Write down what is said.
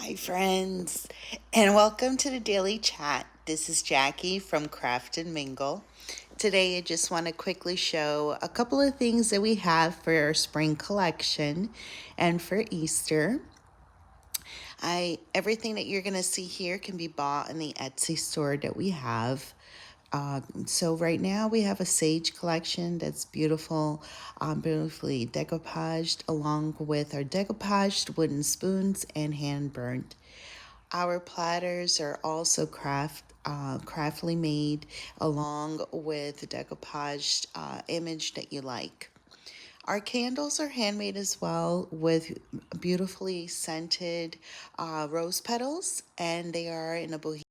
Hi, friends, and welcome to the Daily Chat. This is Jackie from Craft and Mingle. Today, I just want to quickly show a couple of things that we have for our spring collection and for Easter. Everything that you're going to see here can be bought in the Etsy store that we have. So right now we have a sage collection that's beautiful, beautifully decoupaged, along with our decoupaged wooden spoons and hand burnt. Our platters are also craftily made, along with the decoupaged image that you like. Our candles are handmade as well with beautifully scented rose petals, and they are in a bohemian